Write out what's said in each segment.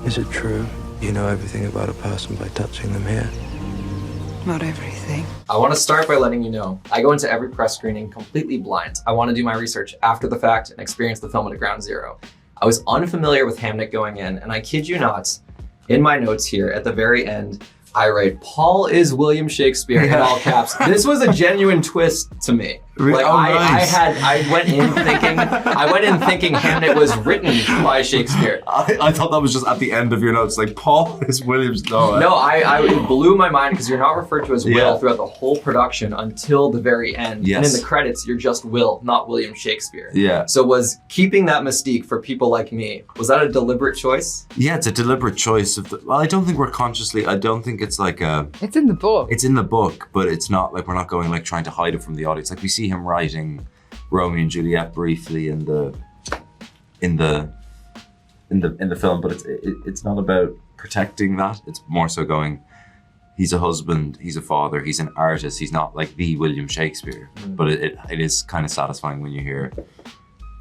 Is it true you know everything about a person by touching them here? Not everything. I want to start by letting you know, I go into every press screening completely blind. I want to do my research after the fact and experience the film at a ground zero. I was unfamiliar with Hamnet going in, and I kid you not, in my notes here at the very end, I write, Paul is William Shakespeare in all caps. This was a genuine twist to me. Like I went in thinking Hamnet was written by Shakespeare. I thought that was just at the end of your notes, like Paul is Williams. No, it blew my mind because you're not referred to as Will throughout the whole production until the very end. Yes. And in the credits, you're just Will, not William Shakespeare. Yeah. So was keeping that mystique for people like me, was that a deliberate choice? Yeah, it's a deliberate choice. Well, I don't think we're consciously, I don't think it's like a... It's in the book. It's in the book, but it's not like we're not going like trying to hide it from the audience. Like we see him writing Romeo and Juliet briefly in the film, but it's not about protecting that. It's more so going, he's a husband, he's a father, he's an artist. He's not like the William Shakespeare, but it is kind of satisfying when you hear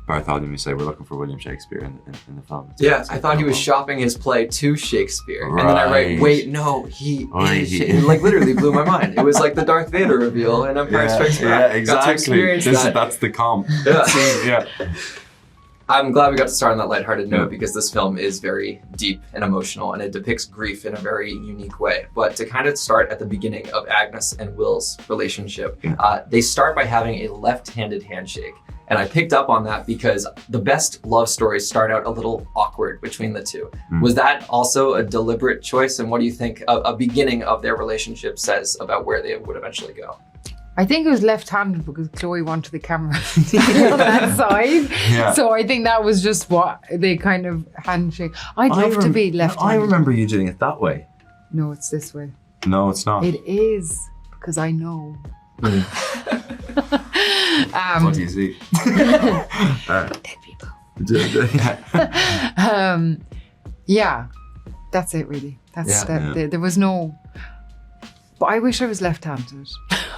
Bartholomew say, we're looking for William Shakespeare in the film. I thought he was shopping his play to Shakespeare. Right. And then I write, wait, no, he is like literally blew my mind. It was like the Darth Vader reveal in Empire Strikes Back. Yeah, exactly. That's the comp. Yeah. I'm glad we got to start on that lighthearted note because this film is very deep and emotional and it depicts grief in a very unique way. But to kind of start at the beginning of Agnes and Will's relationship, they start by having a left-handed handshake. And I picked up on that because the best love stories start out a little awkward between the two. Was that also a deliberate choice? And what do you think a beginning of their relationship says about where they would eventually go? I think it was left-handed because Chloé wanted the camera to be on that side. Yeah. So I think that was just what they kind of handshake. I'd love to be left-handed. I remember you doing it that way. No, it's this way. No, it's not. It is, because I know. What do you see? Dead people. Yeah, that's it really. There was no... But I wish I was left-handed.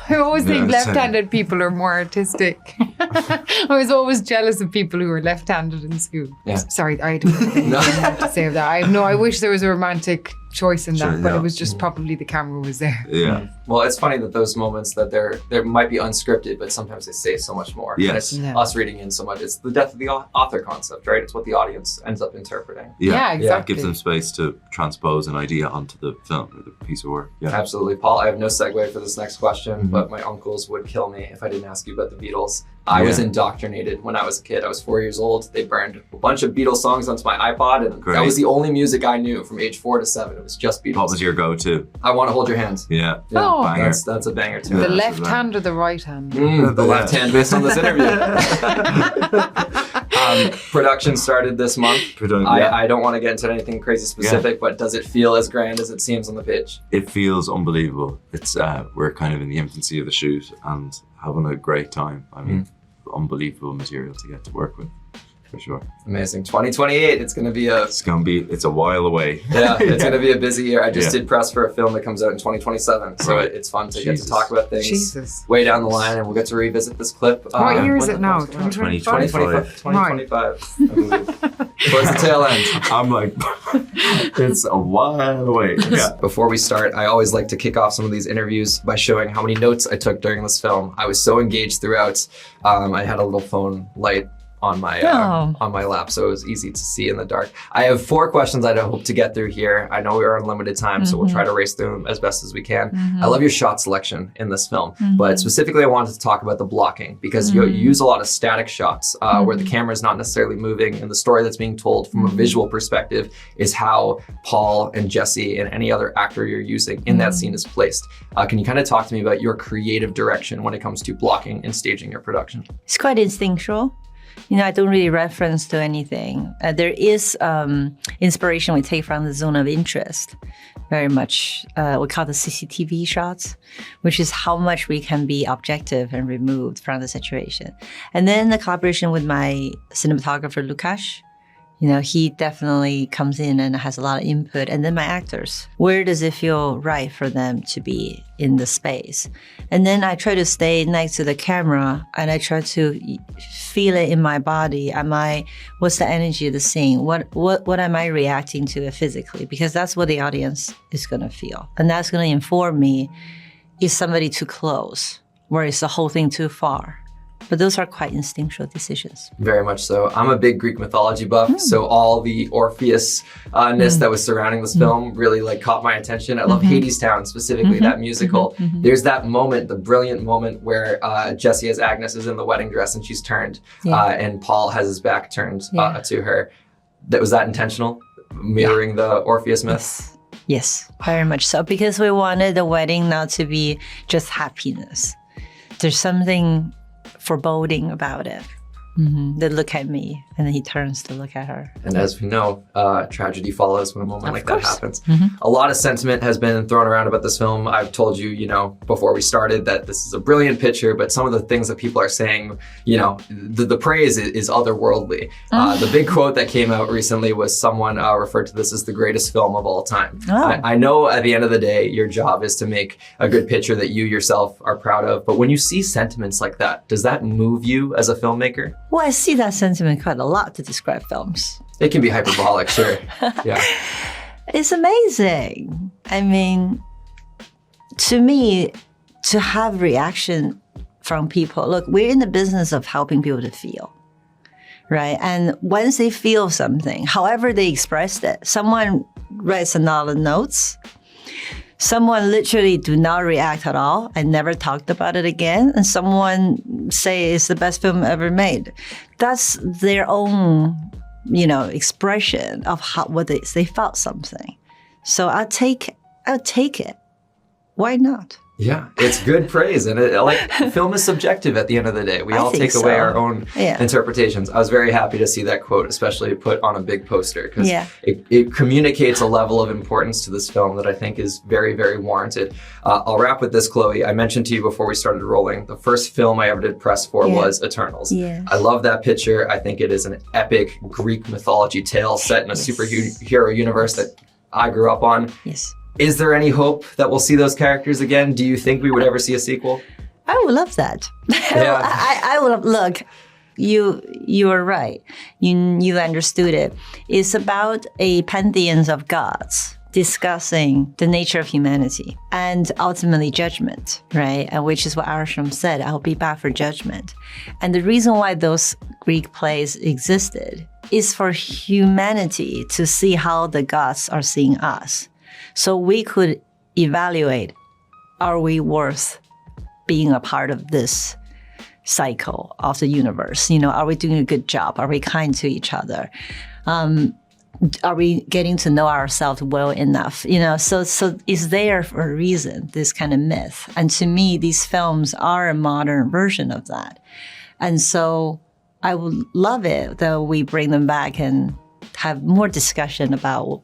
I always think left-handed people are more artistic. I was always jealous of people who were left-handed in school. Yeah. Sorry, I don't have to say that. I wish there was a romantic choice in that, but it was just probably the camera was there. Yeah. Well, it's funny that those moments that they might be unscripted, but sometimes they say so much more. Yes. And it's us reading in so much. It's the death of the author concept, right? It's what the audience ends up interpreting. Yeah, exactly. It gives them space to transpose an idea onto the film, or the piece of work. Yeah. Absolutely. Paul, I have no segue for this next question, but my uncles would kill me if I didn't ask you about the Beatles. I was indoctrinated when I was a kid. I was 4 years old. They burned a bunch of Beatles songs onto my iPod, and that was the only music I knew from age 4 to 7. It was just Beatles. What was your go-to? I Want to Hold Your Hand. Yeah. Oh. Banger. That's a banger too. The left hand or the right hand? The left hand based on this interview. Production started this month. I don't want to get into anything crazy specific, but does it feel as grand as it seems on the pitch? It feels unbelievable. It's we're kind of in the infancy of the shoot and having a great time. I mean, unbelievable material to get to work with, for sure. Amazing. 2028, it's a while away. Yeah, it's going to be a busy year. I just did press for a film that comes out in 2027. So it's fun to get to talk about things way down the line, and we'll get to revisit this clip. What year is it now? 2025? 2025, I believe. Towards the tail end. I'm like, it's a while away. Yeah. Before we start, I always like to kick off some of these interviews by showing how many notes I took during this film. I was so engaged throughout. I had a little phone light on my lap, so it was easy to see in the dark. I have 4 questions I hope to get through here. I know we are on limited time, so we'll try to race through them as best as we can. I love your shot selection in this film, but specifically I wanted to talk about the blocking, because you use a lot of static shots where the camera is not necessarily moving, and the story that's being told from a visual perspective is how Paul and Jessie and any other actor you're using in that scene is placed. Can you kind of talk to me about your creative direction when it comes to blocking and staging your production? It's quite instinctual. I don't really reference to anything. There is inspiration we take from the zone of interest, very much. We call the CCTV shots, which is how much we can be objective and removed from the situation. And then the collaboration with my cinematographer, Lukasz, You know, he definitely comes in and has a lot of input. And then my actors, where does it feel right for them to be in the space? And then I try to stay next to the camera and I try to feel it in my body. What's the energy of the scene? What am I reacting to it physically? Because that's what the audience is going to feel. And that's going to inform me, is somebody too close? Or is the whole thing too far? But those are quite instinctual decisions. Very much so. I'm a big Greek mythology buff, so all the Orpheus-ness that was surrounding this film really like caught my attention. I love Hadestown, specifically that musical. There's that moment, the brilliant moment where Jessie as Agnes is in the wedding dress and she's turned, and Paul has his back turned to her. Was that intentional? Mirroring the Orpheus myth? Yes, very much so. Because we wanted the wedding not to be just happiness. There's something foreboding about it. They look at me and then he turns to look at her. And as we know, tragedy follows when a moment like that happens. A lot of sentiment has been thrown around about this film. I've told you, you know, before we started that this is a brilliant picture, but some of the things that people are saying, you know, the praise is otherworldly. The big quote that came out recently was someone referred to this as the greatest film of all time. I know at the end of the day, your job is to make a good picture that you yourself are proud of. But when you see sentiments like that, does that move you as a filmmaker? Well, I see that sentiment quite a lot to describe films. It can be hyperbolic, sure. Yeah. It's amazing. I mean, to me, to have reaction from people, look, we're in the business of helping people to feel, right? And once they feel something, however they expressed it, someone writes a lot of notes, someone literally do not react at all and never talked about it again, and someone say it's the best film ever made. That's their own, you know, expression of what they felt something. So I'll take it. Why not? Yeah, it's good praise, and film is subjective at the end of the day. We all take away our own interpretations. I was very happy to see that quote, especially put on a big poster, because it communicates a level of importance to this film that I think is very, very warranted. I'll wrap with this, Chloe. I mentioned to you before we started rolling, the first film I ever did press for was Eternals. I love that picture. I think it is an epic Greek mythology tale set in a superhero universe that I grew up on. Is there any hope that we'll see those characters again? Do you think we would ever see a sequel? I would love that. I would have, look, you are right. You understood it. It's about a pantheon of gods discussing the nature of humanity and ultimately judgment, right? Which is what Arsham said, I'll be back for judgment. And the reason why those Greek plays existed is for humanity to see how the gods are seeing us. So we could evaluate, are we worth being a part of this cycle of the universe? You know, are we doing a good job? Are we kind to each other? Are we getting to know ourselves well enough? You know, so it's there for a reason, this kind of myth. And to me, these films are a modern version of that. And so I would love it that we bring them back and have more discussion about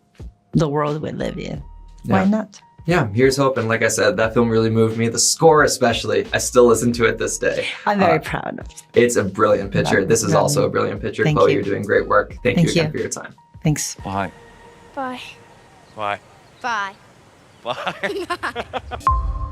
the world we live in. Why not? Yeah, here's hope. And like I said, that film really moved me. The score especially, I still listen to it this day. I'm very proud of it. It's a brilliant picture. This is also a brilliant picture. Thank Chloe, you. You're doing great work. Thank you again for your time. Thanks. Bye. Bye. Bye. Bye. Bye.